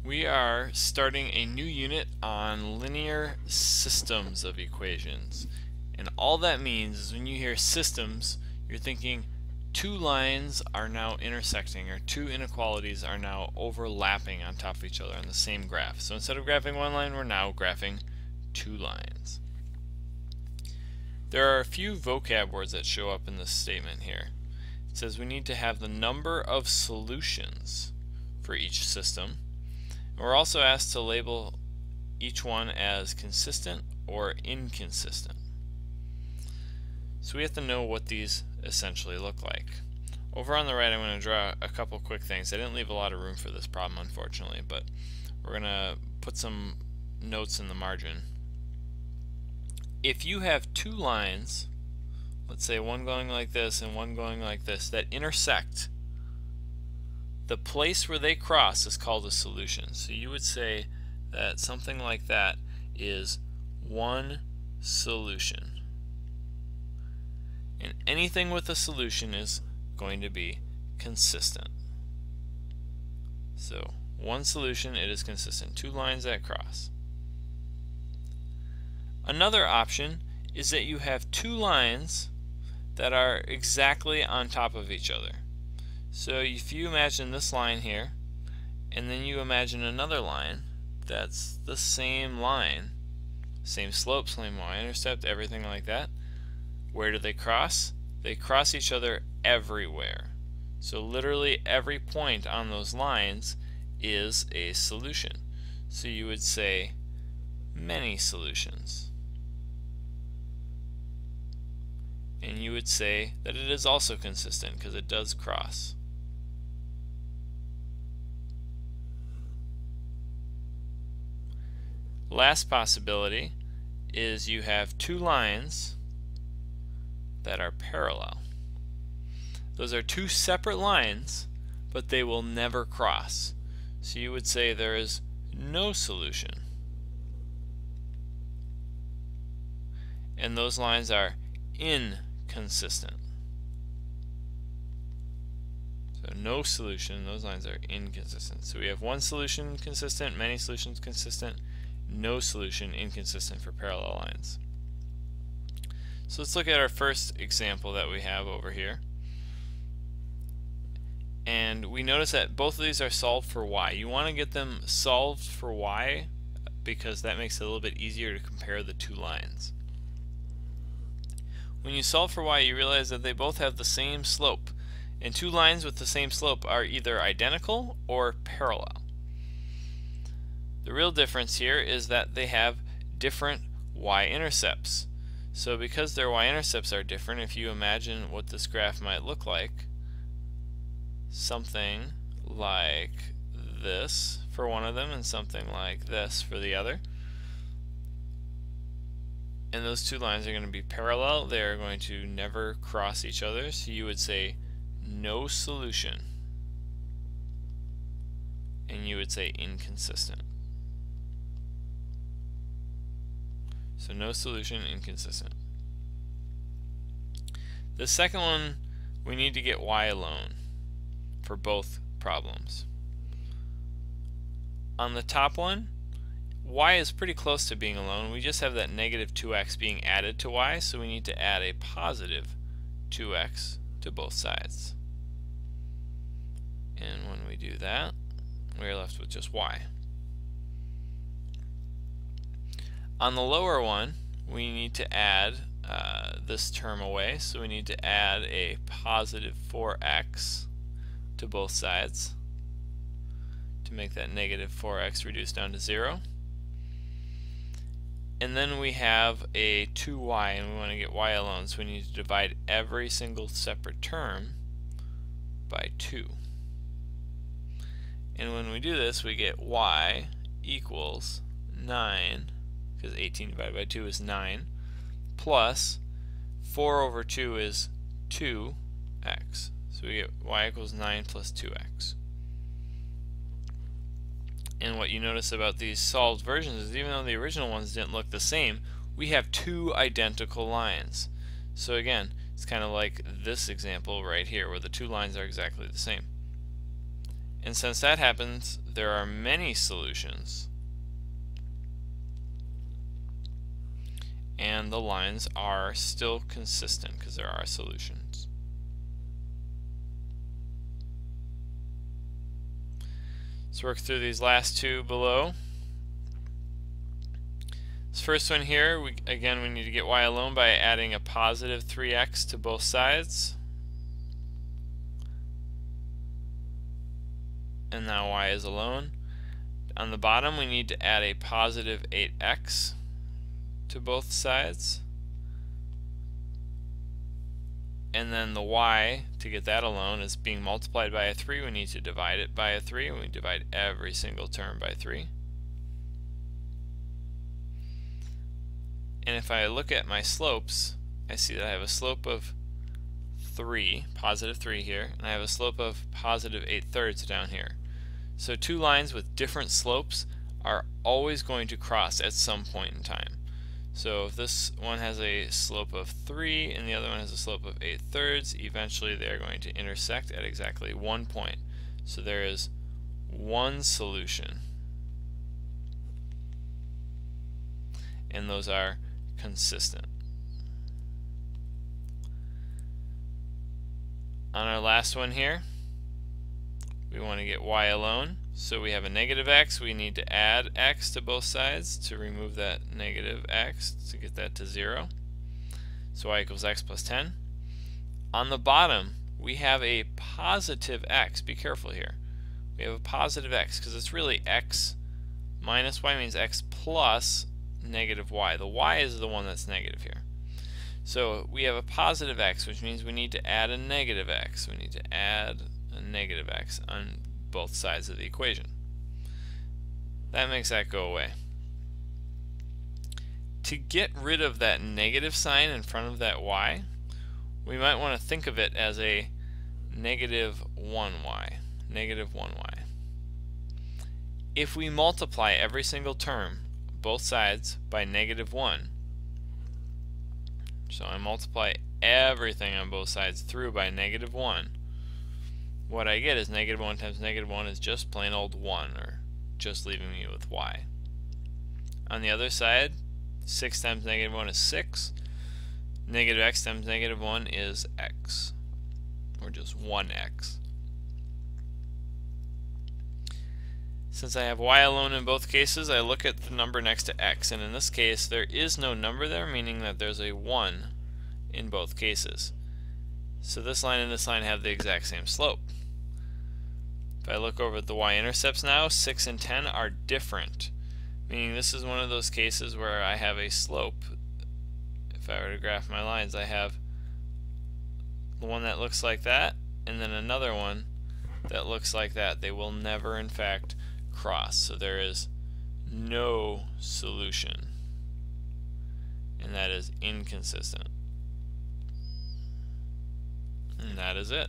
We are starting a new unit on linear systems of equations. And all that means is when you hear systems, you're thinking two lines are now intersecting, or two inequalities are now overlapping on top of each other on the same graph. So instead of graphing one line, we're now graphing two lines. There are a few vocab words that show up in this statement here. It says we need to have the number of solutions for each system. We're also asked to label each one as consistent or inconsistent. So we have to know what these essentially look like. Over on the right, I'm going to draw a couple quick things. I didn't leave a lot of room for this problem, unfortunately, but we're going to put some notes in the margin. If you have two lines, let's say one going like this and one going like this, that intersect, the place where they cross is called a solution. So you would say that something like that is one solution. And anything with a solution is going to be consistent. So one solution, it is consistent. Two lines that cross. Another option is that you have two lines that are exactly on top of each other. So if you imagine this line here, and then you imagine another line that's the same line, same slope, same y-intercept, everything like that, where do they cross? They cross each other everywhere. So literally every point on those lines is a solution. So you would say many solutions. And you would say that it is also consistent because it does cross. Last possibility is you have two lines that are parallel. Those are two separate lines, but they will never cross. So you would say there is no solution. And those lines are inconsistent. So no solution, those lines are inconsistent. So we have one solution consistent, many solutions consistent, no solution inconsistent for parallel lines. So let's look at our first example that we have over here. And we notice that both of these are solved for y. You want to get them solved for y because that makes it a little bit easier to compare the two lines. When you solve for y, you realize that they both have the same slope. And two lines with the same slope are either identical or parallel. The real difference here is that they have different y-intercepts. So because their y-intercepts are different, if you imagine what this graph might look like, something like this for one of them and something like this for the other. And those two lines are going to be parallel. They are going to never cross each other. So you would say no solution. And you would say inconsistent. So no solution, inconsistent. The second one, we need to get y alone for both problems. On the top one, y is pretty close to being alone. We just have that negative 2x being added to y, so we need to add a positive 2x to both sides. And when we do that, we're left with just y. On the lower one, we need to add this term away, so we need to add a positive 4x to both sides to make that negative 4x reduce down to 0. And then we have a 2y, and we want to get y alone, so we need to divide every single separate term by 2. And when we do this, we get y equals 9, because 18 divided by 2 is 9, plus 4 over 2 is 2x. So we get y equals 9 plus 2x. And what you notice about these solved versions is even though the original ones didn't look the same, we have two identical lines. So again, it's kind of like this example right here where the two lines are exactly the same. And since that happens, there are many solutions. And the lines are still consistent because there are solutions. Let's work through these last two below. This first one here, we need to get y alone by adding a positive 3x to both sides. And now y is alone. On the bottom, we need to add a positive 8x to both sides. And then the y, to get that alone, is being multiplied by a 3. We need to divide it by a 3, and we divide every single term by 3. And if I look at my slopes, I see that I have a slope of 3, positive 3 here, and I have a slope of positive 8/3 down here. So two lines with different slopes are always going to cross at some point in time. So if this one has a slope of 3 and the other one has a slope of 8/3, eventually they are going to intersect at exactly 1 point. So there is one solution. And those are consistent. On our last one here, we want to get y alone. So we have a negative x, we need to add x to both sides to remove that negative x to get that to 0. So y equals x plus 10. On the bottom, we have a positive x. Be careful here. We have a positive x because it's really x minus y means x plus negative y. The y is the one that's negative here. So we have a positive x, which means we need to add a negative x. We need to add a negative x on both sides of the equation. That makes that go away. To get rid of that negative sign in front of that y, we might want to think of it as a negative 1y. Negative 1y. If we multiply every single term, both sides, by negative 1, so I multiply everything on both sides through by negative 1, what I get is negative 1 times negative 1 is just plain old 1, or just leaving me with y. On the other side, 6 times negative 1 is 6. Negative x times negative 1 is x, or just 1x. Since I have y alone in both cases, I look at the number next to x, and in this case there is no number there, meaning that there's a 1 in both cases. So this line and this line have the exact same slope. If I look over at the y-intercepts now, 6 and 10 are different, meaning this is one of those cases where I have a slope. If I were to graph my lines, I have the one that looks like that, and then another one that looks like that. They will never, in fact, cross. So there is no solution, and that is inconsistent. And that is it.